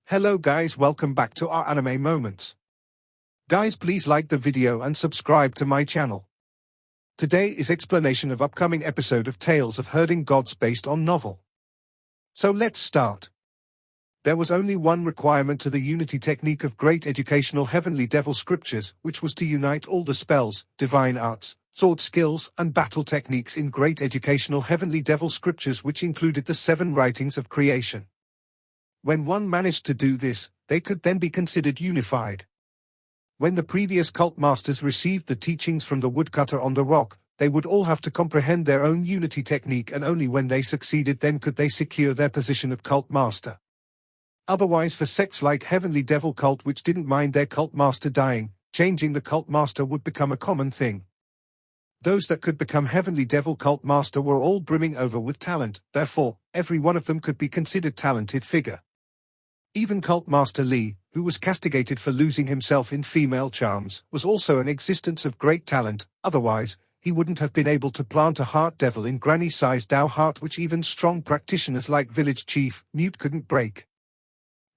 Hello guys, welcome back to our anime moments. Guys, please like the video and subscribe to my channel. Today is explanation of upcoming episode of Tales of Herding Gods based on novel. So let's start. There was only one requirement to the unity technique of great educational heavenly devil scriptures, which was to unite all the spells, divine arts, sword skills and battle techniques in great educational heavenly devil scriptures, which included the 7 writings of creation. When one managed to do this, they could then be considered unified. When the previous cult masters received the teachings from the woodcutter on the rock, they would all have to comprehend their own unity technique, and only when they succeeded then could they secure their position of cult master. Otherwise, for sects like Heavenly Devil Cult, which didn't mind their cult master dying, changing the cult master would become a common thing. Those that could become Heavenly Devil Cult master were all brimming over with talent, therefore, every one of them could be considered talented figure. Even Cult Master Li, who was castigated for losing himself in female charms, was also an existence of great talent, otherwise, he wouldn't have been able to plant a heart devil in granny-sized Dao heart, which even strong practitioners like Village Chief Mute couldn't break.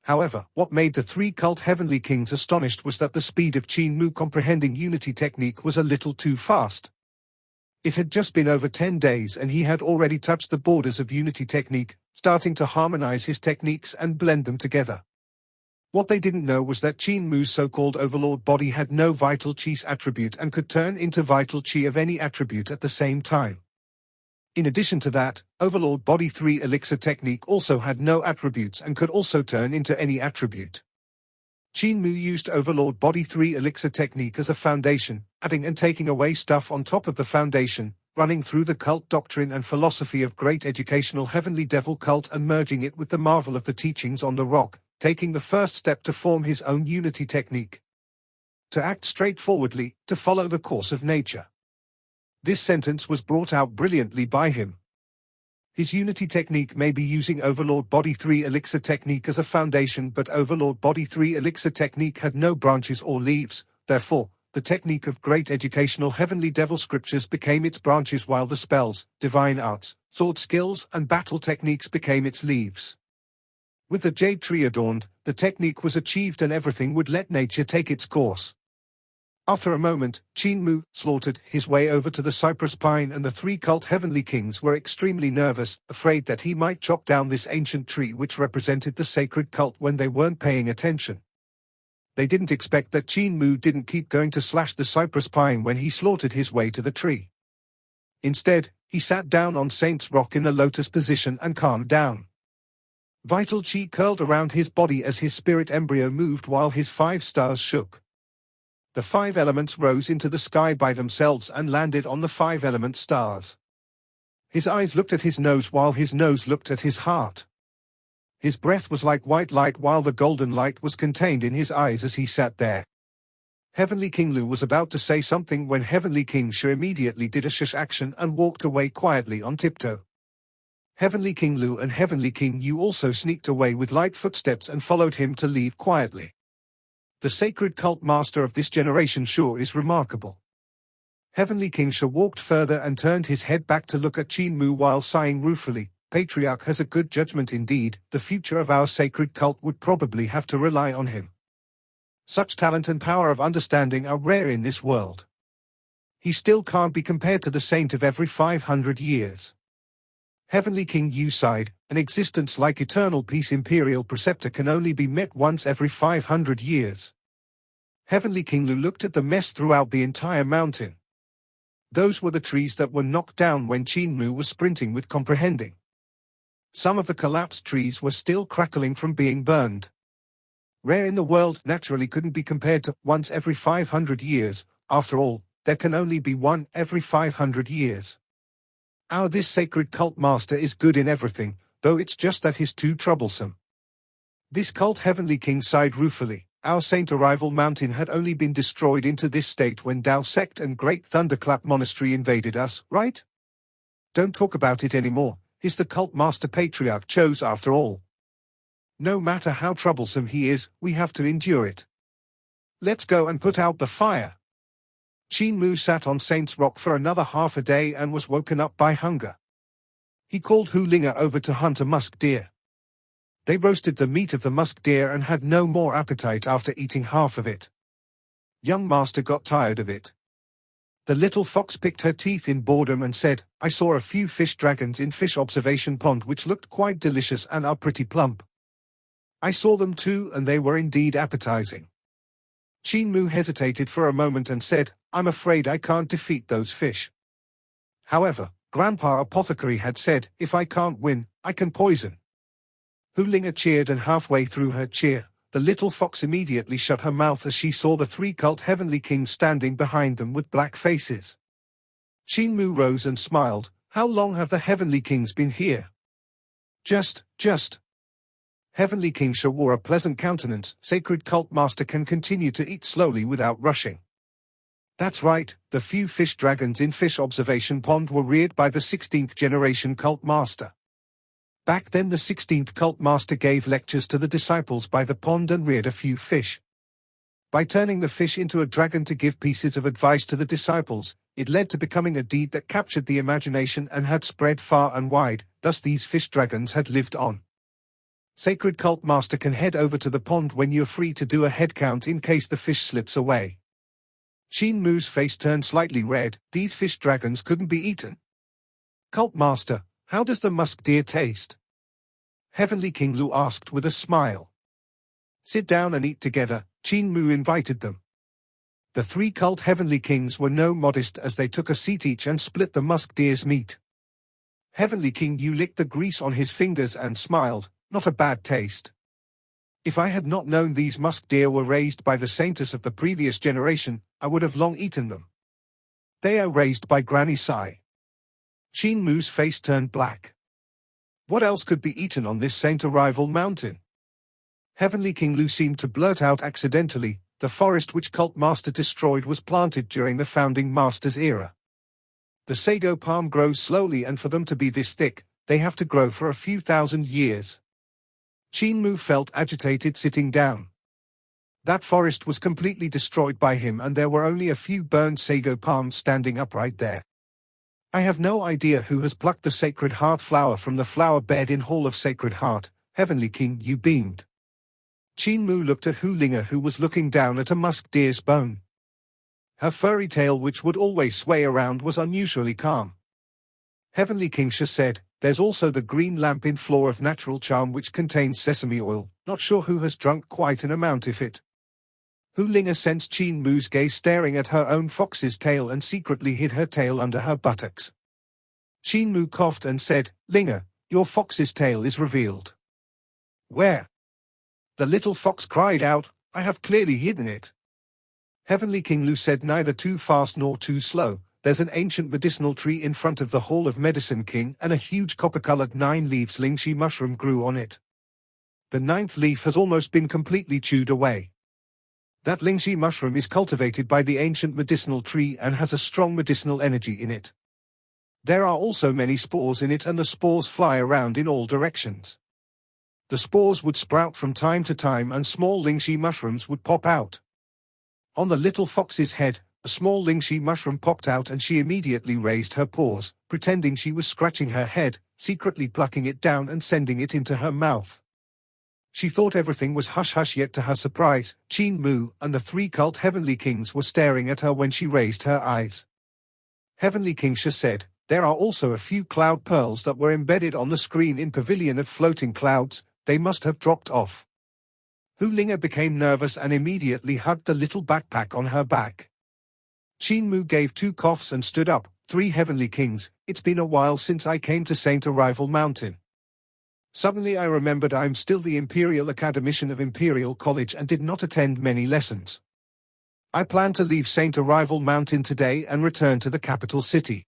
However, what made the 3 cult heavenly kings astonished was that the speed of Qin Mu comprehending unity technique was a little too fast. It had just been over 10 days and he had already touched the borders of unity technique, starting to harmonize his techniques and blend them together. What they didn't know was that Qin Mu's so-called overlord body had no vital Qi attribute and could turn into vital Qi of any attribute at the same time. In addition to that, overlord body 3 elixir technique also had no attributes and could also turn into any attribute. Qin Mu used overlord body 3 elixir technique as a foundation, adding and taking away stuff on top of the foundation, running through the cult doctrine and philosophy of great educational heavenly devil cult and merging it with the marvel of the teachings on the rock, taking the first step to form his own unity technique. To act straightforwardly, to follow the course of nature. This sentence was brought out brilliantly by him. His unity technique may be using overlord body 3 elixir technique as a foundation, but overlord body 3 elixir technique had no branches or leaves, therefore, the technique of great educational heavenly devil scriptures became its branches, while the spells, divine arts, sword skills and battle techniques became its leaves. With the jade tree adorned, the technique was achieved and everything would let nature take its course. After a moment, Qin Mu slaughtered his way over to the cypress pine, and the 3 cult heavenly kings were extremely nervous, afraid that he might chop down this ancient tree which represented the sacred cult when they weren't paying attention. They didn't expect that Qin Mu didn't keep going to slash the cypress pine when he slaughtered his way to the tree. Instead, he sat down on Saint's Rock in a lotus position and calmed down. Vital Qi curled around his body as his spirit embryo moved, while his 5 stars shook. The 5 elements rose into the sky by themselves and landed on the 5 element stars. His eyes looked at his nose while his nose looked at his heart. His breath was like white light while the golden light was contained in his eyes as he sat there. Heavenly King Lu was about to say something when Heavenly King Shu immediately did a shush action and walked away quietly on tiptoe. Heavenly King Lu and Heavenly King Yu also sneaked away with light footsteps and followed him to leave quietly. The sacred cult master of this generation sure is remarkable. Heavenly King Shu walked further and turned his head back to look at Qin Mu while sighing ruefully. Patriarch has a good judgment indeed. The future of our sacred cult would probably have to rely on him. Such talent and power of understanding are rare in this world. He still can't be compared to the saint of every 500 years. Heavenly King Yu sighed. An existence like eternal peace imperial preceptor can only be met once every 500 years. Heavenly King Lu looked at the mess throughout the entire mountain. Those were the trees that were knocked down when Qin Mu was sprinting with comprehending. Some of the collapsed trees were still crackling from being burned. Rare in the world naturally couldn't be compared to once every 500 years, after all, there can only be one every 500 years. This sacred cult master is good in everything, though it's just that he's too troublesome. This cult heavenly king sighed ruefully. Our saint arrival mountain had only been destroyed into this state when Dao sect and Great Thunderclap Monastery invaded us, right? Don't talk about it anymore. He's the cult master Patriarch chose after all. No matter how troublesome he is, we have to endure it. Let's go and put out the fire. Qin Mu sat on Saint's Rock for another half a day and was woken up by hunger. He called Hu Linger over to hunt a musk deer. They roasted the meat of the musk deer and had no more appetite after eating half of it. Young master got tired of it. The little fox picked her teeth in boredom and said, I saw a few fish dragons in fish observation pond which looked quite delicious and are pretty plump. I saw them too and they were indeed appetizing. Qin Mu hesitated for a moment and said, I'm afraid I can't defeat those fish. However, Grandpa Apothecary had said, if I can't win, I can poison. Hu Linga cheered, and halfway through her cheer, the little fox immediately shut her mouth as she saw the three cult heavenly kings standing behind them with black faces. Qin Mu rose and smiled. How long have the heavenly kings been here? Just. Heavenly King Sha wore a pleasant countenance. Sacred cult master can continue to eat slowly without rushing. That's right, the few fish dragons in fish observation pond were reared by the 16th generation cult master. Back then the 16th cult master gave lectures to the disciples by the pond and reared a few fish. By turning the fish into a dragon to give pieces of advice to the disciples, it led to becoming a deed that captured the imagination and had spread far and wide. Thus these fish dragons had lived on. Sacred cult master can head over to the pond when you're free to do a head count in case the fish slips away. Qin Mu's face turned slightly red. These fish dragons couldn't be eaten. Cult master, how does the musk deer taste? Heavenly King Lu asked with a smile. Sit down and eat together, Qin Mu invited them. The three cult heavenly kings were no modest as they took a seat each and split the musk deer's meat. Heavenly King Yu licked the grease on his fingers and smiled. Not a bad taste. If I had not known these musk deer were raised by the saintess of the previous generation, I would have long eaten them. They are raised by Granny Sai. Qin Mu's face turned black. What else could be eaten on this saint arrival mountain? Heavenly King Lu seemed to blurt out accidentally, the forest which cult master destroyed was planted during the founding master's era. The sago palm grows slowly, and for them to be this thick, they have to grow for a few thousand years. Qin Mu felt agitated sitting down. That forest was completely destroyed by him and there were only a few burned sago palms standing upright there. I have no idea who has plucked the Sacred Heart flower from the flower bed in Hall of Sacred Heart. Heavenly King Yu beamed. Qin Mu looked at Hu Linga, who was looking down at a musk deer's bone. Her furry tail, which would always sway around, was unusually calm. Heavenly King Sha said, there's also the green lamp in Floor of Natural Charm which contains sesame oil. Not sure who has drunk quite an amount of it. Hu Linga sensed Qin Mu's gaze staring at her own fox's tail and secretly hid her tail under her buttocks. Qin Mu coughed and said, Linga, your fox's tail is revealed. Where? The little fox cried out, I have clearly hidden it. Heavenly King Lu said, neither too fast nor too slow. There's an ancient medicinal tree in front of the Hall of Medicine King and a huge copper-colored 9-leaves lingxi mushroom grew on it. The 9th leaf has almost been completely chewed away. That lingxi mushroom is cultivated by the ancient medicinal tree and has a strong medicinal energy in it. There are also many spores in it and the spores fly around in all directions. The spores would sprout from time to time and small lingxi mushrooms would pop out. On the little fox's head, a small lingxi mushroom popped out and she immediately raised her paws, pretending she was scratching her head, secretly plucking it down and sending it into her mouth. She thought everything was hush-hush, yet to her surprise, Qin Mu and the 3 cult heavenly kings were staring at her when she raised her eyes. Heavenly King Sha said, there are also a few cloud pearls that were embedded on the screen in Pavilion of Floating Clouds. They must have dropped off. Hu Linga became nervous and immediately hugged the little backpack on her back. Qin Mu gave 2 coughs and stood up. 3 heavenly kings, it's been a while since I came to Saint Arrival Mountain. Suddenly I remembered I'm still the Imperial Academician of Imperial College and did not attend many lessons. I plan to leave Saint Arrival Mountain today and return to the capital city.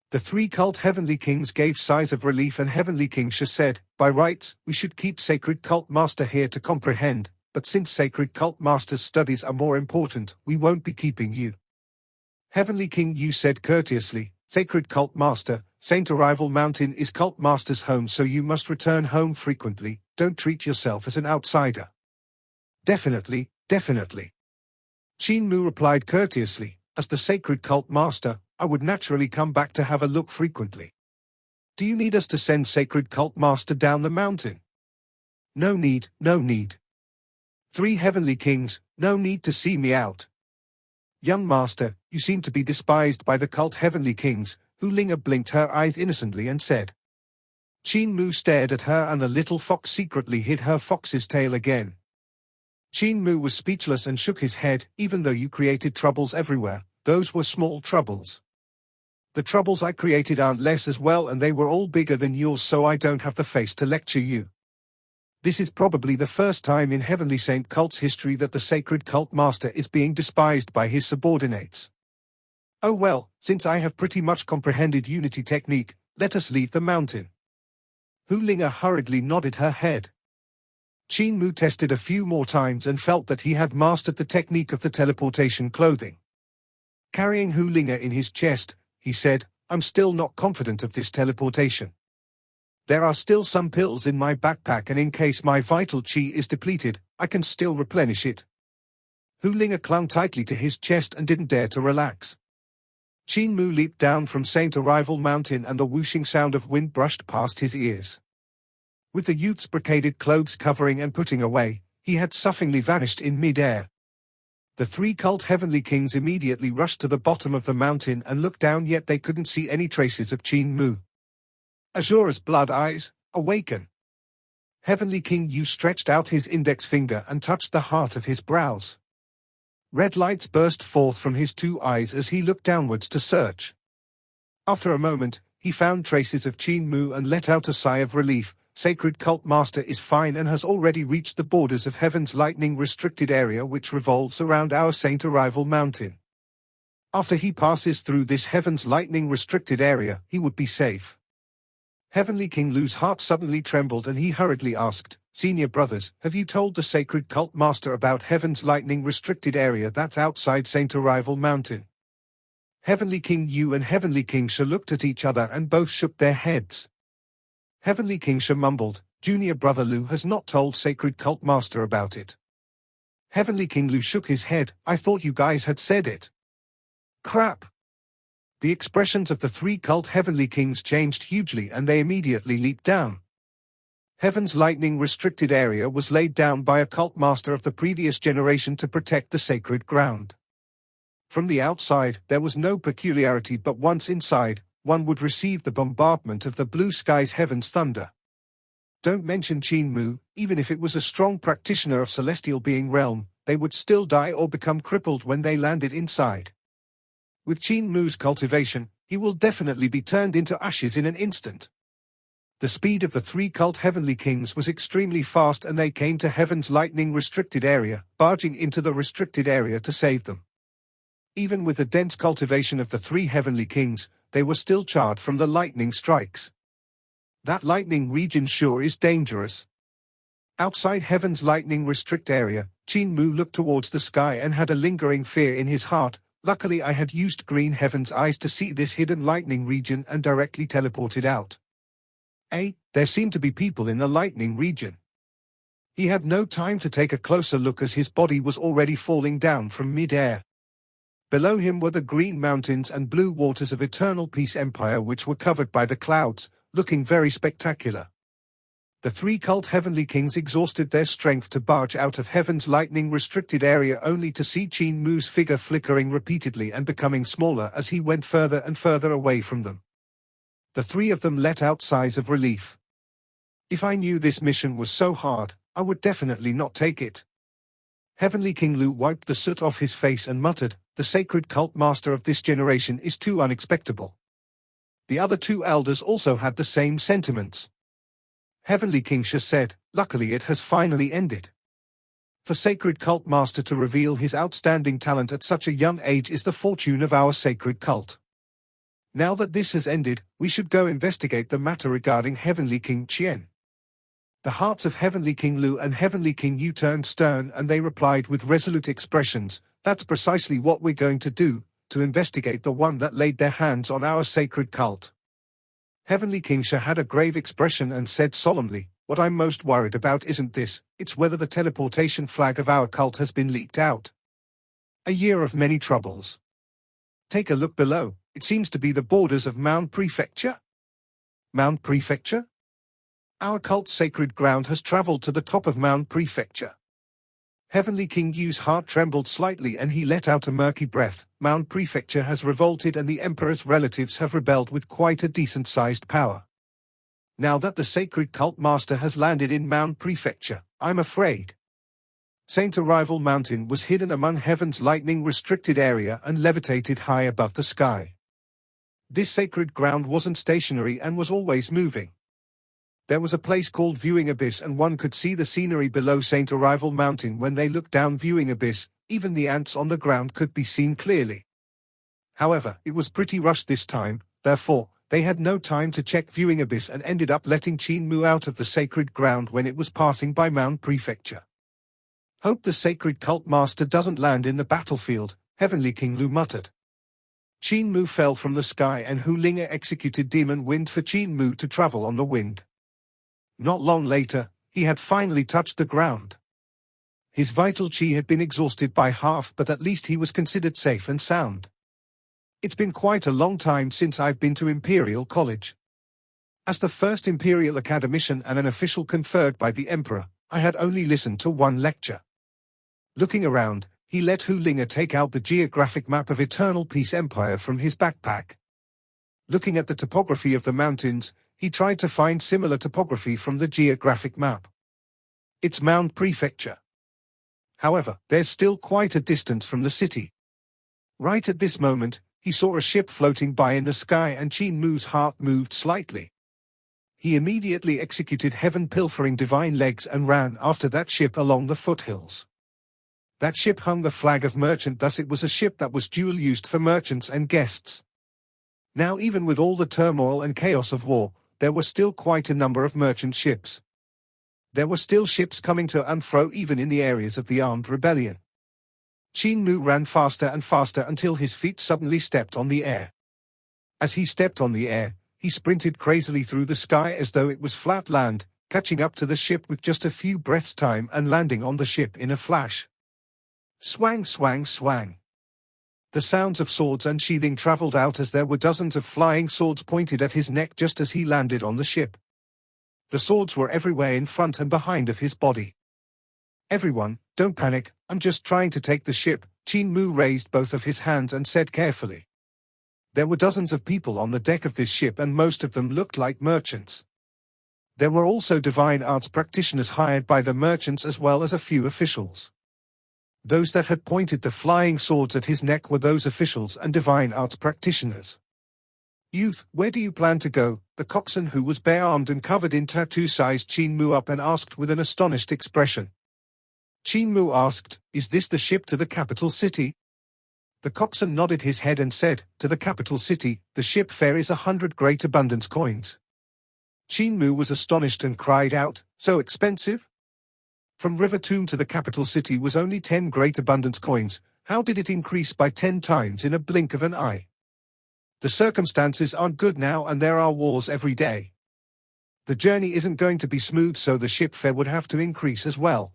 The 3 cult heavenly kings gave sighs of relief and Heavenly King Sha said, by rights, we should keep Sacred Cult Master here to comprehend, but since Sacred Cult Master's studies are more important, we won't be keeping you. Heavenly King Yu said courteously, Sacred Cult Master, Saint Arrival Mountain is Cult Master's home, so you must return home frequently. Don't treat yourself as an outsider. Definitely, definitely. Qin Mu replied courteously, as the Sacred Cult Master, I would naturally come back to have a look frequently. Do you need us to send Sacred Cult Master down the mountain? No need, no need. 3 heavenly kings, no need to see me out. Young master, you seem to be despised by the cult heavenly kings. Hu Linga blinked her eyes innocently and said. Qin Mu stared at her and the little fox secretly hid her fox's tail again. Qin Mu was speechless and shook his head. Even though you created troubles everywhere, those were small troubles. The troubles I created aren't less as well, and they were all bigger than yours, so I don't have the face to lecture you. This is probably the first time in Heavenly Saint cult's history that the sacred cult master is being despised by his subordinates. Oh well, since I have pretty much comprehended unity technique, let us leave the mountain. Hu Linga hurriedly nodded her head. Qin Mu tested a few more times and felt that he had mastered the technique of the teleportation clothing. Carrying Hu Linga in his chest, he said, I'm still not confident of this teleportation. There are still some pills in my backpack, and in case my vital chi is depleted, I can still replenish it. Hu Linga clung tightly to his chest and didn't dare to relax. Qin Mu leaped down from Saint Arrival Mountain and the whooshing sound of wind brushed past his ears. With the youth's brocaded clothes covering and putting away, he had sufferingly vanished in mid-air. The 3 cult heavenly kings immediately rushed to the bottom of the mountain and looked down, yet they couldn't see any traces of Qin Mu. Azura's blood eyes, awaken. Heavenly King Yu stretched out his index finger and touched the heart of his brows. Red lights burst forth from his 2 eyes as he looked downwards to search. After a moment, he found traces of Qin Mu and let out a sigh of relief. Sacred Cult Master is fine and has already reached the borders of Heaven's Lightning restricted area, which revolves around our Saint Arrival Mountain. After he passes through this Heaven's Lightning restricted area, he would be safe. Heavenly King Lu's heart suddenly trembled and he hurriedly asked, Senior brothers, have you told the Sacred Cult Master about Heaven's Lightning restricted area that's outside Saint Arrival Mountain? Heavenly King Yu and Heavenly King Sha looked at each other and both shook their heads. Heavenly King Sha mumbled, Junior brother Lu has not told Sacred Cult Master about it. Heavenly King Lu shook his head, I thought you guys had said it. Crap. The expressions of the 3 cult heavenly kings changed hugely and they immediately leaped down. Heaven's Lightning restricted area was laid down by a cult master of the previous generation to protect the sacred ground. From the outside, there was no peculiarity, but once inside, one would receive the bombardment of the blue sky's heaven's thunder. Don't mention Qin Mu, even if it was a strong practitioner of celestial being realm, they would still die or become crippled when they landed inside. With Qin Mu's cultivation, he will definitely be turned into ashes in an instant. The speed of the 3 cult heavenly kings was extremely fast and they came to Heaven's Lightning restricted area, barging into the restricted area to save them. Even with the dense cultivation of the 3 heavenly kings, they were still charred from the lightning strikes. That lightning region sure is dangerous. Outside Heaven's Lightning restrict area, Qin Mu looked towards the sky and had a lingering fear in his heart. Luckily I had used Green Heaven's eyes to see this hidden lightning region and directly teleported out. There seemed to be people in the lightning region. He had no time to take a closer look as his body was already falling down from mid-air. Below him were the green mountains and blue waters of Eternal Peace Empire, which were covered by the clouds, looking very spectacular. The 3 cult heavenly kings exhausted their strength to barge out of Heaven's Lightning restricted area only to see Qin Mu's figure flickering repeatedly and becoming smaller as he went further and further away from them. The 3 of them let out sighs of relief. If I knew this mission was so hard, I would definitely not take it. Heavenly King Lu wiped the soot off his face and muttered, the sacred cult master of this generation is too unexpectable. The other 2 elders also had the same sentiments. Heavenly King Sha said, luckily it has finally ended. For sacred cult master to reveal his outstanding talent at such a young age is the fortune of our sacred cult. Now that this has ended, we should go investigate the matter regarding Heavenly King Qian. The hearts of Heavenly King Lu and Heavenly King Yu turned stern and they replied with resolute expressions, that's precisely what we're going to do, to investigate the one that laid their hands on our sacred cult. Heavenly King Sha had a grave expression and said solemnly, what I'm most worried about isn't this, it's whether the teleportation flag of our cult has been leaked out. A year of many troubles. Take a look below, it seems to be the borders of Mount Prefecture. Mount Prefecture? Our cult's sacred ground has traveled to the top of Mount Prefecture. Heavenly King Yu's heart trembled slightly and he let out a murky breath. Mount Prefecture has revolted and the Emperor's relatives have rebelled with quite a decent-sized power. Now that the sacred cult master has landed in Mount Prefecture, I'm afraid. Saint Arrival Mountain was hidden among heaven's lightning-restricted area and levitated high above the sky. This sacred ground wasn't stationary and was always moving. There was a place called Viewing Abyss and one could see the scenery below Saint Arrival Mountain when they looked down Viewing Abyss. Even the ants on the ground could be seen clearly. However, it was pretty rushed this time, therefore, they had no time to check Viewing Abyss and ended up letting Qin Mu out of the sacred ground when it was passing by Mount Prefecture. Hope the sacred cult master doesn't land in the battlefield, Heavenly King Lu muttered. Qin Mu fell from the sky and Hu Linga executed demon wind for Qin Mu to travel on the wind. Not long later, he had finally touched the ground. His vital qi had been exhausted by half, but at least he was considered safe and sound. It's been quite a long time since I've been to Imperial College. As the first Imperial Academician and an official conferred by the Emperor, I had only listened to one lecture. Looking around, he let Hu Linga take out the geographic map of Eternal Peace Empire from his backpack. Looking at the topography of the mountains, he tried to find similar topography from the geographic map. It's Mount Prefecture. However, there's still quite a distance from the city. Right at this moment, he saw a ship floating by in the sky and Qin Mu's heart moved slightly. He immediately executed heaven-pilfering divine legs and ran after that ship along the foothills. That ship hung the flag of merchant, thus it was a ship that was dual-used for merchants and guests. Now even with all the turmoil and chaos of war, there were still quite a number of merchant ships. There were still ships coming to and fro even in the areas of the armed rebellion. Qin Mu ran faster and faster until his feet suddenly stepped on the air. As he stepped on the air, he sprinted crazily through the sky as though it was flat land, catching up to the ship with just a few breaths' time and landing on the ship in a flash. Swang, swang, swang. The sounds of swords unsheathing traveled out as there were dozens of flying swords pointed at his neck just as he landed on the ship. The swords were everywhere in front and behind of his body. Everyone, don't panic, I'm just trying to take the ship, Qin Mu raised both of his hands and said carefully. There were dozens of people on the deck of this ship and most of them looked like merchants. There were also divine arts practitioners hired by the merchants as well as a few officials. Those that had pointed the flying swords at his neck were those officials and divine arts practitioners. Youth, where do you plan to go? The coxswain who was bare-armed and covered in tattoo sized Qin Mu up and asked with an astonished expression. Qin Mu asked, is this the ship to the capital city? The coxswain nodded his head and said, to the capital city, the ship fare is 100 great abundance coins. Qin Mu was astonished and cried out, so expensive? From River Tomb to the capital city was only 10 great abundance coins, how did it increase by 10 times in a blink of an eye? The circumstances aren't good now and there are wars every day. The journey isn't going to be smooth so the ship fare would have to increase as well.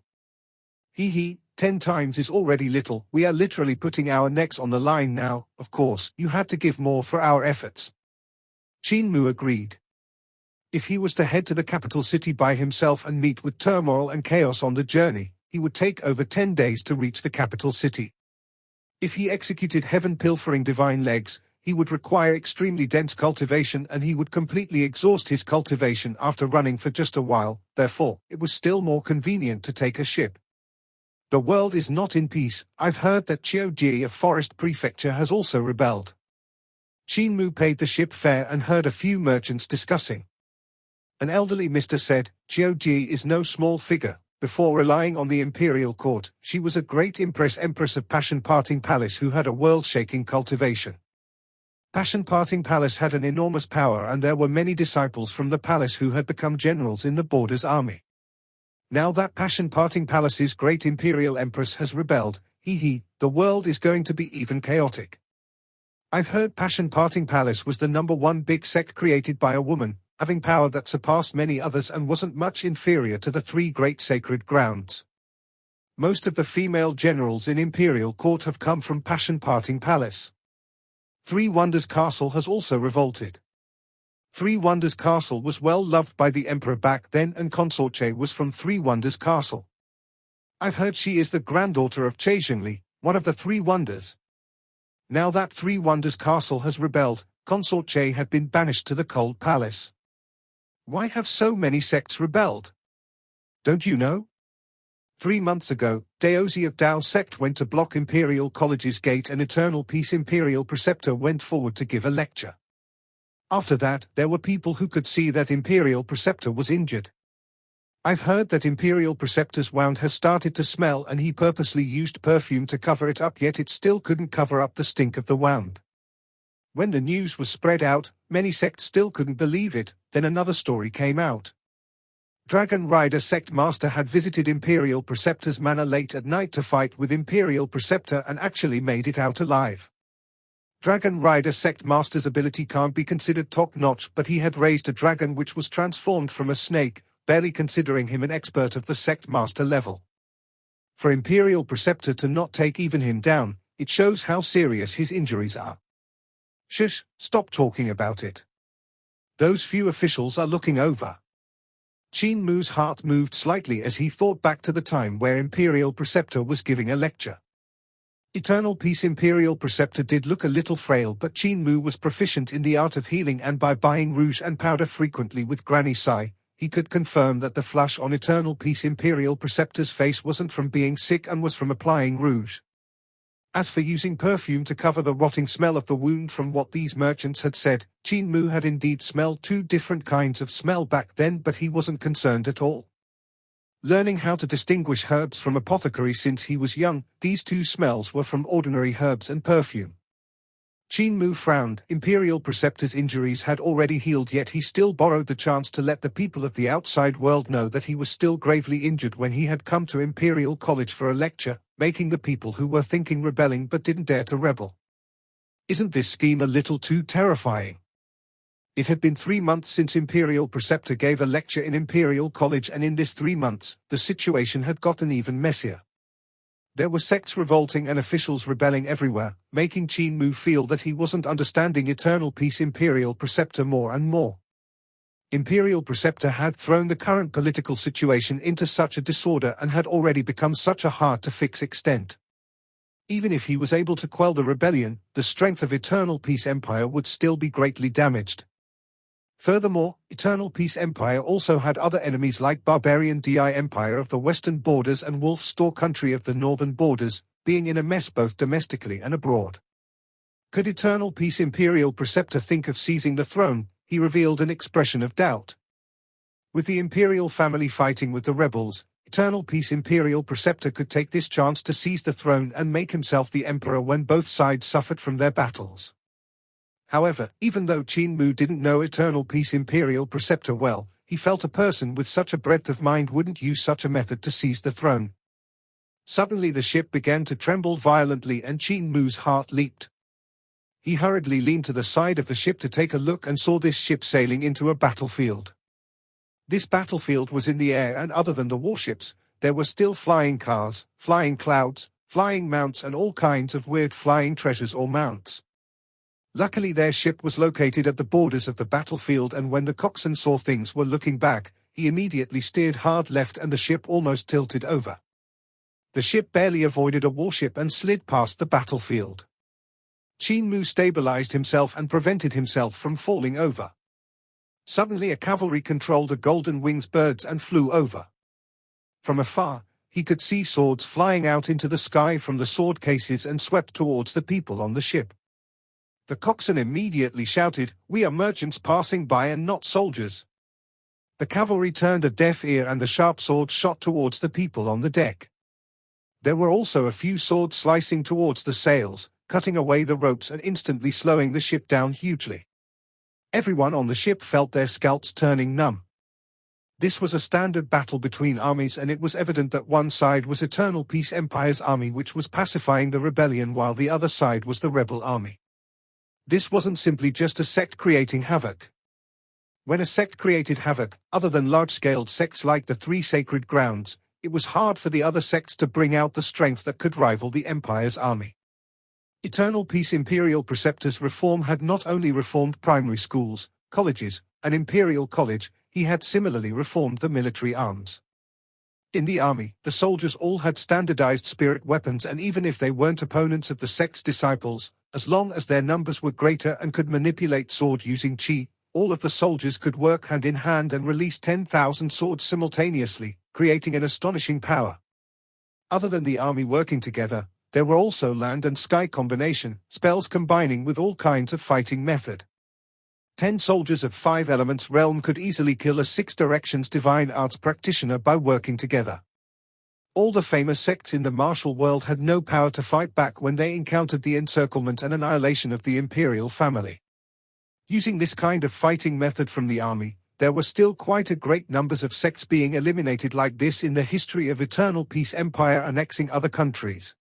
Hee, 10 times is already little, we are literally putting our necks on the line now, of course, you had to give more for our efforts. Qin Mu agreed. If he was to head to the capital city by himself and meet with turmoil and chaos on the journey, he would take over 10 days to reach the capital city. If he executed heaven-pilfering divine legs, he would require extremely dense cultivation and he would completely exhaust his cultivation after running for just a while, therefore, it was still more convenient to take a ship. The world is not in peace, I've heard that Qiu of Forest Prefecture has also rebelled. Qin Mu paid the ship fare and heard a few merchants discussing. An elderly mister said, Qiu is no small figure. Before relying on the imperial court, she was a great empress of Passion Parting Palace who had a world-shaking cultivation. Passion Parting Palace had an enormous power and there were many disciples from the palace who had become generals in the Borders army. Now that Passion Parting Palace's great imperial empress has rebelled, the world is going to be even chaotic. I've heard Passion Parting Palace was the #1 big sect created by a woman, having power that surpassed many others and wasn't much inferior to the 3 great sacred grounds. Most of the female generals in imperial court have come from Passion Parting Palace. 3 Wonders Castle has also revolted. Three Wonders Castle was well loved by the Emperor back then, and Consort Che was from Three Wonders Castle. I've heard she is the granddaughter of Che Zhengli, one of the Three Wonders. Now that Three Wonders Castle has rebelled, Consort Che had been banished to the Cold Palace. Why have so many sects rebelled? Don't you know? 3 months ago, Daozi of Dao sect went to block Imperial College's gate, and Eternal Peace Imperial Preceptor went forward to give a lecture. After that, there were people who could see that Imperial Preceptor was injured. I've heard that Imperial Preceptor's wound has started to smell, and he purposely used perfume to cover it up, yet it still couldn't cover up the stink of the wound. When the news was spread out, many sects still couldn't believe it. Then another story came out. Dragon Rider sect master had visited Imperial Preceptor's manor late at night to fight with Imperial Preceptor and actually made it out alive. Dragon Rider sect master's ability can't be considered top-notch, but he had raised a dragon which was transformed from a snake, barely considering him an expert of the sect master level. For Imperial Preceptor to not take even him down, it shows how serious his injuries are. Shush, stop talking about it. Those few officials are looking over. Qin Mu's heart moved slightly as he thought back to the time where Imperial Preceptor was giving a lecture. Eternal Peace Imperial Preceptor did look a little frail, but Qin Mu was proficient in the art of healing, and by buying rouge and powder frequently with Granny Sai, he could confirm that the flush on Eternal Peace Imperial Preceptor's face wasn't from being sick and was from applying rouge. As for using perfume to cover the rotting smell of the wound, from what these merchants had said, Qin Mu had indeed smelled two different kinds of smell back then, but he wasn't concerned at all. Learning how to distinguish herbs from apothecary since he was young, these two smells were from ordinary herbs and perfume. Qin Mu frowned. Imperial Preceptor's injuries had already healed, yet he still borrowed the chance to let the people of the outside world know that he was still gravely injured when he had come to Imperial College for a lecture, making the people who were thinking rebelling but didn't dare to rebel. Isn't this scheme a little too terrifying? It had been 3 months since Imperial Preceptor gave a lecture in Imperial College, and in this 3 months, the situation had gotten even messier. There were sects revolting and officials rebelling everywhere, making Qin Mu feel that he wasn't understanding Eternal Peace Imperial Preceptor more and more. Imperial Preceptor had thrown the current political situation into such a disorder and had already become such a hard-to-fix extent. Even if he was able to quell the rebellion, the strength of Eternal Peace Empire would still be greatly damaged. Furthermore, Eternal Peace Empire also had other enemies like Barbarian Di Empire of the western borders and Wolf Store country of the northern borders, being in a mess both domestically and abroad. Could Eternal Peace Imperial Preceptor think of seizing the throne? He revealed an expression of doubt. With the Imperial family fighting with the rebels, Eternal Peace Imperial Preceptor could take this chance to seize the throne and make himself the emperor when both sides suffered from their battles. However, even though Qin Mu didn't know Eternal Peace Imperial Preceptor well, he felt a person with such a breadth of mind wouldn't use such a method to seize the throne. Suddenly the ship began to tremble violently and Qin Mu's heart leaped. He hurriedly leaned to the side of the ship to take a look and saw this ship sailing into a battlefield. This battlefield was in the air, and other than the warships, there were still flying cars, flying clouds, flying mounts and all kinds of weird flying treasures or mounts. Luckily their ship was located at the borders of the battlefield, and when the coxswain saw things were looking back, he immediately steered hard left and the ship almost tilted over. The ship barely avoided a warship and slid past the battlefield. Qin Mu stabilized himself and prevented himself from falling over. Suddenly a cavalry controlled a golden wings birds and flew over. From afar, he could see swords flying out into the sky from the sword cases and swept towards the people on the ship. The coxswain immediately shouted, "We are merchants passing by and not soldiers." The cavalry turned a deaf ear and the sharp swords shot towards the people on the deck. There were also a few swords slicing towards the sails, cutting away the ropes and instantly slowing the ship down hugely. Everyone on the ship felt their scalps turning numb. This was a standard battle between armies, and it was evident that one side was Eternal Peace Empire's army which was pacifying the rebellion while the other side was the rebel army. This wasn't simply just a sect creating havoc. When a sect created havoc, other than large-scale sects like the Three Sacred Grounds, it was hard for the other sects to bring out the strength that could rival the Empire's army. Eternal Peace Imperial Preceptor's reform had not only reformed primary schools, colleges, and imperial college, he had similarly reformed the military arms. In the army, the soldiers all had standardized spirit weapons, and even if they weren't opponents of the sect's disciples, as long as their numbers were greater and could manipulate sword using qi, all of the soldiers could work hand in hand and release 10,000 swords simultaneously, creating an astonishing power. Other than the army working together, there were also land and sky combination spells combining with all kinds of fighting method. 10 soldiers of 5 elements realm could easily kill a 6 directions divine arts practitioner by working together. All the famous sects in the martial world had no power to fight back when they encountered the encirclement and annihilation of the imperial family. Using this kind of fighting method from the army, there were still quite a great numbers of sects being eliminated like this in the history of Eternal Peace Empire annexing other countries.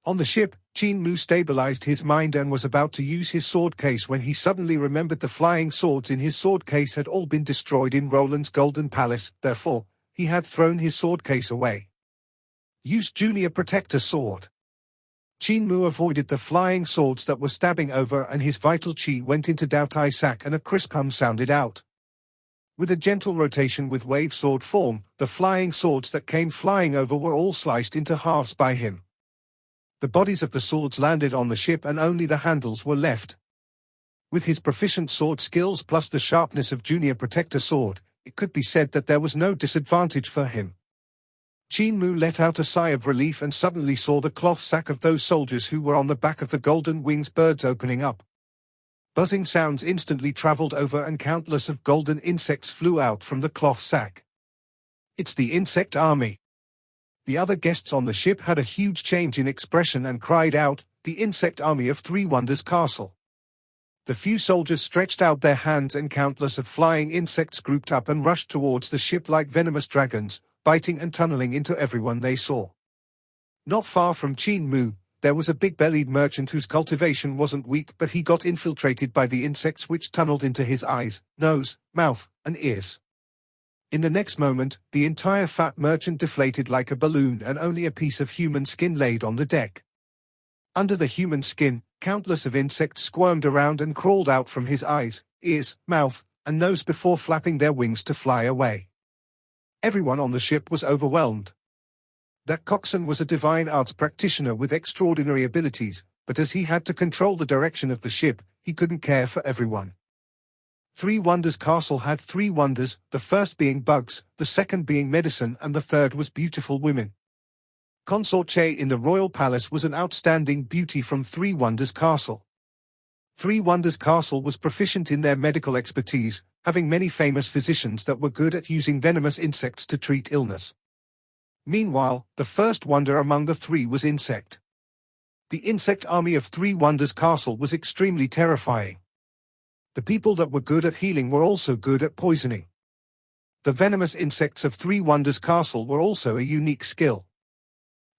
On the ship, Qin Mu stabilized his mind and was about to use his sword case when he suddenly remembered the flying swords in his sword case had all been destroyed in Roland's Golden Palace, therefore, he had thrown his sword case away. Use Junior Protector Sword. Qin Mu avoided the flying swords that were stabbing over and his vital qi went into Dao Tai Sak and a crisp hum sounded out. With a gentle rotation with wave sword form, the flying swords that came flying over were all sliced into halves by him. The bodies of the swords landed on the ship and only the handles were left. With his proficient sword skills plus the sharpness of Junior Protector Sword, it could be said that there was no disadvantage for him. Qin Mu let out a sigh of relief and suddenly saw the cloth sack of those soldiers who were on the back of the golden wings birds opening up. Buzzing sounds instantly traveled over and countless of golden insects flew out from the cloth sack. It's the insect army. The other guests on the ship had a huge change in expression and cried out, "The insect army of Three Wonders Castle." The few soldiers stretched out their hands and countless of flying insects grouped up and rushed towards the ship like venomous dragons, biting and tunneling into everyone they saw. Not far from Qin Mu, there was a big-bellied merchant whose cultivation wasn't weak, but he got infiltrated by the insects which tunneled into his eyes, nose, mouth, and ears. In the next moment, the entire fat merchant deflated like a balloon and only a piece of human skin laid on the deck. Under the human skin, countless of insects squirmed around and crawled out from his eyes, ears, mouth, and nose before flapping their wings to fly away. Everyone on the ship was overwhelmed. That coxswain was a divine arts practitioner with extraordinary abilities, but as he had to control the direction of the ship, he couldn't care for everyone. Three Wonders Castle had 3 wonders, the first being bugs, the second being medicine, and the third was beautiful women. Consort Che in the royal palace was an outstanding beauty from Three Wonders Castle. Three Wonders Castle was proficient in their medical expertise, having many famous physicians that were good at using venomous insects to treat illness. Meanwhile, the first wonder among the 3 was insect. The insect army of Three Wonders Castle was extremely terrifying. The people that were good at healing were also good at poisoning. The venomous insects of Three Wonders Castle were also a unique skill.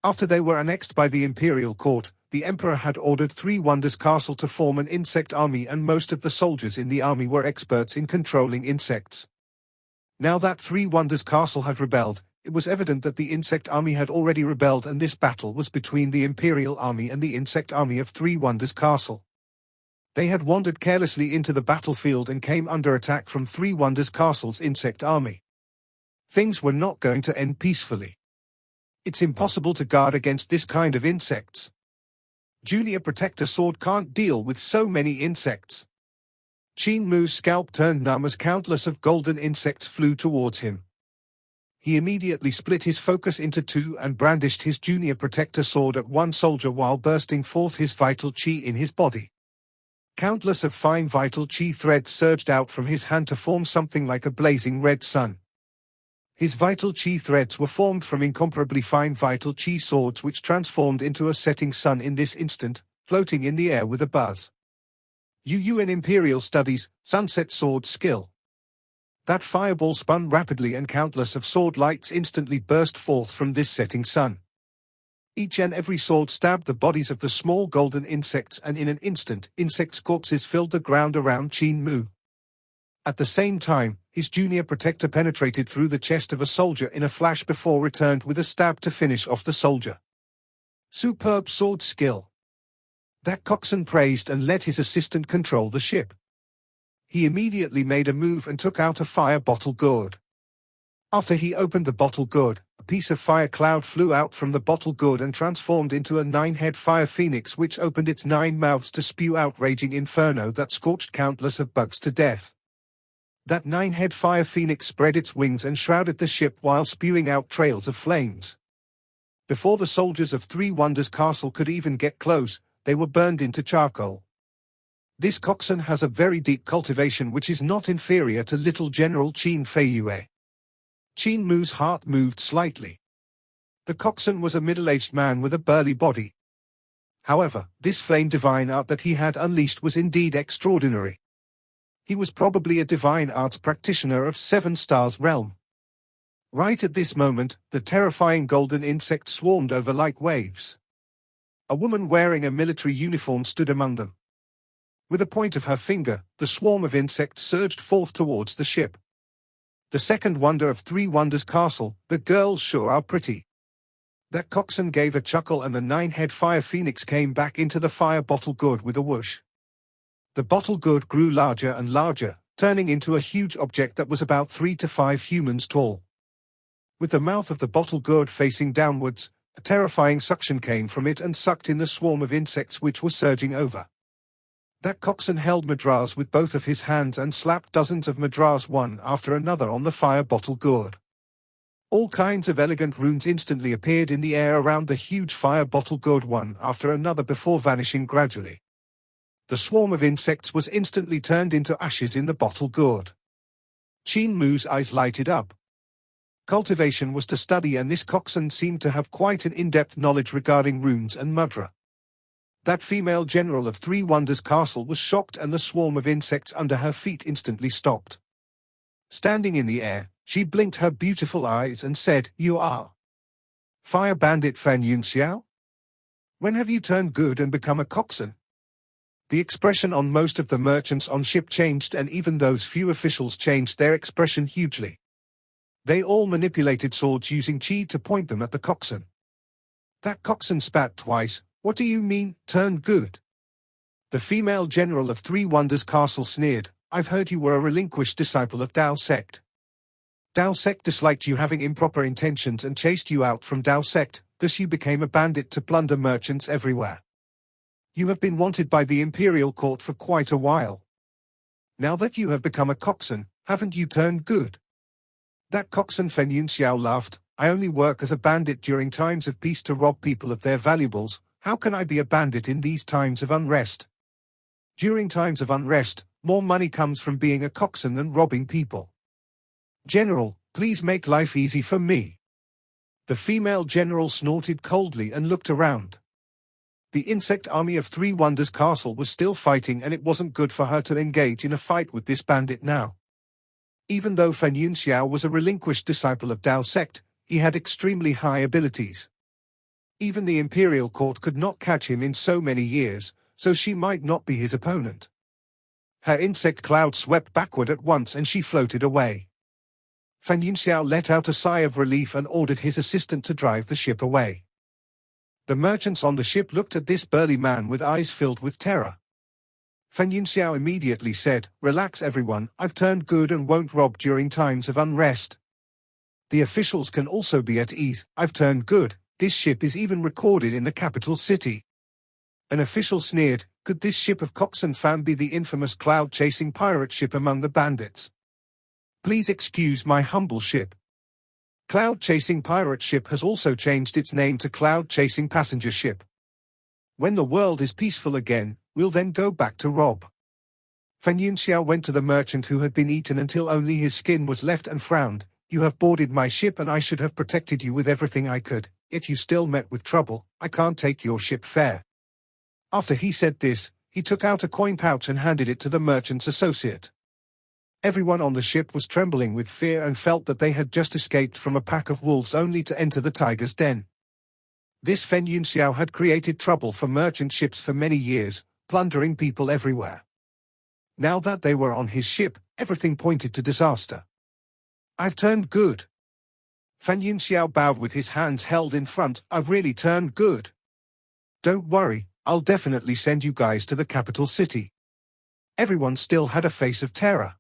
After they were annexed by the imperial court, the emperor had ordered Three Wonders Castle to form an insect army, and most of the soldiers in the army were experts in controlling insects. Now that Three Wonders Castle had rebelled, it was evident that the insect army had already rebelled, and this battle was between the imperial army and the insect army of Three Wonders Castle. They had wandered carelessly into the battlefield and came under attack from Three Wonders Castle's insect army. Things were not going to end peacefully. It's impossible to guard against this kind of insects. Junior Protector Sword can't deal with so many insects. Qin Mu's scalp turned numb as countless of golden insects flew towards him. He immediately split his focus into 2 and brandished his Junior Protector Sword at one soldier while bursting forth his vital qi in his body. Countless of fine vital qi threads surged out from his hand to form something like a blazing red sun. His vital qi threads were formed from incomparably fine vital qi swords which transformed into a setting sun in this instant, floating in the air with a buzz. UN Imperial Studies, Sunset Sword Skill. That fireball spun rapidly and countless of sword lights instantly burst forth from this setting sun. Each and every sword stabbed the bodies of the small golden insects, and in an instant, insects' corpses filled the ground around Qin Mu. At the same time, his Junior Protector penetrated through the chest of a soldier in a flash before returned with a stab to finish off the soldier. Superb sword skill. That coxswain praised and let his assistant control the ship. he immediately made a move and took out a fire bottle gourd. After he opened the bottle gourd, a piece of fire cloud flew out from the bottle gourd and transformed into a 9-head fire phoenix which opened its 9 mouths to spew out raging inferno that scorched countless of bugs to death. That 9-head fire phoenix spread its wings and shrouded the ship while spewing out trails of flames. Before the soldiers of Three Wonders Castle could even get close, they were burned into charcoal. This coxswain has a very deep cultivation which is not inferior to little General Qin Fei. Qin Mu's heart moved slightly. The coxswain was a middle-aged man with a burly body. However, this flame divine art that he had unleashed was indeed extraordinary. He was probably a divine arts practitioner of 7 stars realm. Right at this moment, the terrifying golden insect swarmed over like waves. A woman wearing a military uniform stood among them. With a point of her finger, the swarm of insects surged forth towards the ship. The second wonder of Three Wonders Castle, the girls sure are pretty. That coxswain gave a chuckle and the 9-head fire phoenix came back into the fire bottle gourd with a whoosh. The bottle gourd grew larger and larger, turning into a huge object that was about 3 to 5 humans tall. With the mouth of the bottle gourd facing downwards, a terrifying suction came from it and sucked in the swarm of insects which were surging over. That coxswain held madras with both of his hands and slapped dozens of madras one after another on the fire bottle gourd. All kinds of elegant runes instantly appeared in the air around the huge fire bottle gourd one after another before vanishing gradually. The swarm of insects was instantly turned into ashes in the bottle gourd. Qin Mu's eyes lighted up. Cultivation was to study and this coxswain seemed to have quite an in-depth knowledge regarding runes and mudra. That female general of Three Wonders Castle was shocked and the swarm of insects under her feet instantly stopped. Standing in the air, she blinked her beautiful eyes and said, "You are Fire Bandit Fenyun Xiao? When have you turned good and become a coxswain?" The expression on most of the merchants on ship changed and even those few officials changed their expression hugely. They all manipulated swords using chi to point them at the coxswain. That coxswain spat twice. "What do you mean, turn good?" The female general of Three Wonders Castle sneered, "I've heard you were a relinquished disciple of Dao sect. Dao sect disliked you having improper intentions and chased you out from Dao sect, thus you became a bandit to plunder merchants everywhere. You have been wanted by the imperial court for quite a while. Now that you have become a coxswain, haven't you turned good?" That coxswain Fenyun Xiao laughed, "I only work as a bandit during times of peace to rob people of their valuables. How can I be a bandit in these times of unrest? During times of unrest, more money comes from being a coxswain than robbing people. General, please make life easy for me." The female general snorted coldly and looked around. The insect army of Three Wonders Castle was still fighting and it wasn't good for her to engage in a fight with this bandit now. Even though Fenyun Xiao was a relinquished disciple of Dao sect, he had extremely high abilities. Even the imperial court could not catch him in so many years, so she might not be his opponent. Her insect cloud swept backward at once and she floated away. Fenyun Xiao let out a sigh of relief and ordered his assistant to drive the ship away. The merchants on the ship looked at this burly man with eyes filled with terror. Fenyun Xiao immediately said, "Relax everyone, I've turned good and won't rob during times of unrest. The officials can also be at ease, I've turned good. This ship is even recorded in the capital city." An official sneered, "Could this ship of coxswain fam be the infamous cloud-chasing pirate ship among the bandits? Please excuse my humble ship. Cloud-chasing pirate ship has also changed its name to cloud-chasing passenger ship. When the world is peaceful again, we'll then go back to rob." Fenyun Xiao went to the merchant who had been eaten until only his skin was left and frowned, "You have boarded my ship and I should have protected you with everything I could. If you still met with trouble, I can't take your ship fare." After he said this, he took out a coin pouch and handed it to the merchant's associate. Everyone on the ship was trembling with fear and felt that they had just escaped from a pack of wolves only to enter the tiger's den. This Fenyun Xiao had created trouble for merchant ships for many years, plundering people everywhere. Now that they were on his ship, everything pointed to disaster. "I've turned good." Fenyun Xiao bowed with his hands held in front, "I've really turned good. Don't worry, I'll definitely send you guys to the capital city. Everyone still had a face of terror.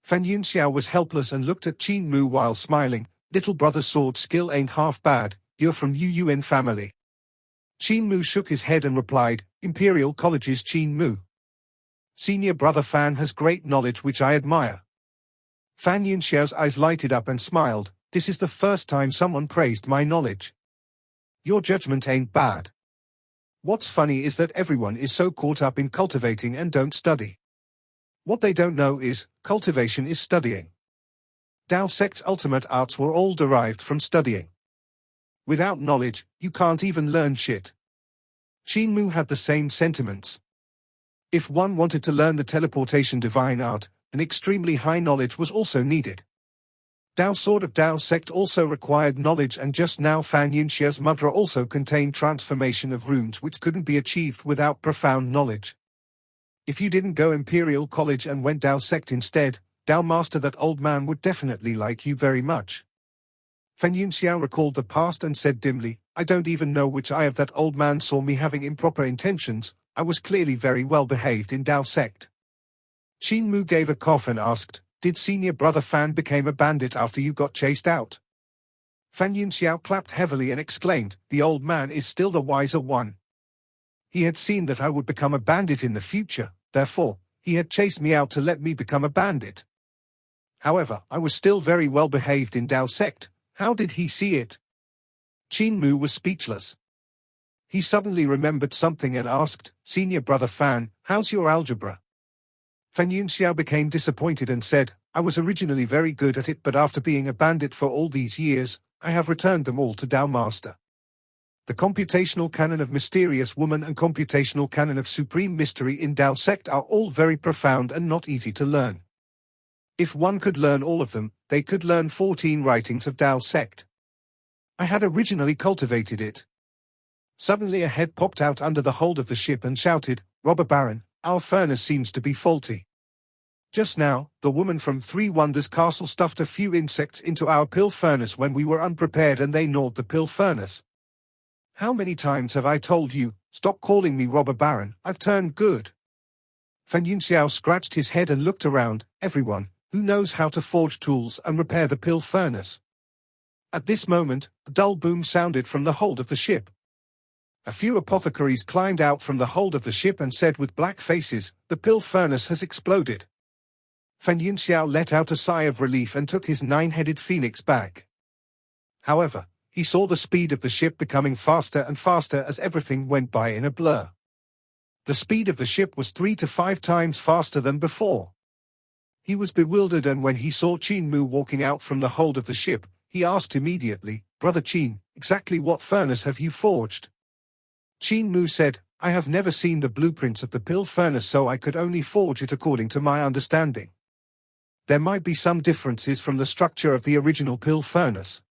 Fenyun Xiao was helpless and looked at Qin Mu while smiling. Little brother, sword skill ain't half bad, you're from Yun family. Qin Mu shook his head and replied, Imperial College's Qin Mu. Senior brother Fan has great knowledge which I admire. Fenyun Xiao's eyes lighted up and smiled. This is the first time someone praised my knowledge. Your judgment ain't bad. What's funny is that everyone is so caught up in cultivating and don't study. What they don't know is, cultivation is studying. Dao sect's ultimate arts were all derived from studying. Without knowledge, you can't even learn shit. Qin Mu had the same sentiments. If one wanted to learn the teleportation divine art, an extremely high knowledge was also needed. Dao sword of Dao sect also required knowledge, and just now Fenyun Xiao's mudra also contained transformation of runes which couldn't be achieved without profound knowledge. If you didn't go Imperial College and went Dao sect instead, Dao master, that old man would definitely like you very much. Fenyun Xiao recalled the past and said dimly, I don't even know which eye of that old man saw me having improper intentions. I was clearly very well behaved in Dao sect. Qin Mu gave a cough and asked, did senior brother Fan become a bandit after you got chased out? Fenyun Xiao clapped heavily and exclaimed, the old man is still the wiser one. He had seen that I would become a bandit in the future, therefore, he had chased me out to let me become a bandit. However, I was still very well behaved in Dao sect. How did he see it? Qin Mu was speechless. He suddenly remembered something and asked, Senior brother Fan, how's your algebra? Fenyun Xiao became disappointed and said, I was originally very good at it, but after being a bandit for all these years, I have returned them all to Dao Master. The computational canon of Mysterious Woman and computational canon of Supreme Mystery in Dao sect are all very profound and not easy to learn. If one could learn all of them, they could learn 14 writings of Dao sect. I had originally cultivated it. Suddenly a head popped out under the hold of the ship and shouted, Robber Baron, our furnace seems to be faulty. Just now, the woman from Three Wonders Castle stuffed a few insects into our pill furnace when we were unprepared and they gnawed the pill furnace. How many times have I told you, stop calling me Robber Baron, I've turned good. Fenyun Xiao scratched his head and looked around. Everyone, who knows how to forge tools and repair the pill furnace? At this moment, a dull boom sounded from the hold of the ship. A few apothecaries climbed out from the hold of the ship and said with black faces, the pill furnace has exploded. Fenyun Xiao let out a sigh of relief and took his 9-headed phoenix back. However, he saw the speed of the ship becoming faster and faster as everything went by in a blur. The speed of the ship was 3 to 5 times faster than before. He was bewildered, and when he saw Qin Mu walking out from the hold of the ship, he asked immediately, Brother Qin, exactly what furnace have you forged? Qin Mu said, I have never seen the blueprints of the pill furnace, so I could only forge it according to my understanding. There might be some differences from the structure of the original pill furnace.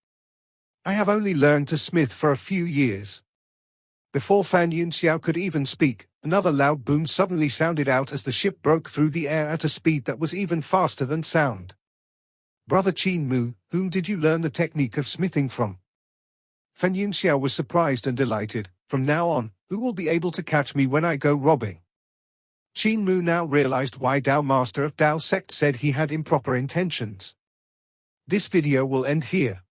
I have only learned to smith for a few years. Before Fenyun Xiao could even speak, another loud boom suddenly sounded out as the ship broke through the air at a speed that was even faster than sound. Brother Qin Mu, whom did you learn the technique of smithing from? Fenyun Xiao was surprised and delighted. From now on, who will be able to catch me when I go robbing? Qin Mu now realized why Dao Master of Dao sect said he had improper intentions. This video will end here.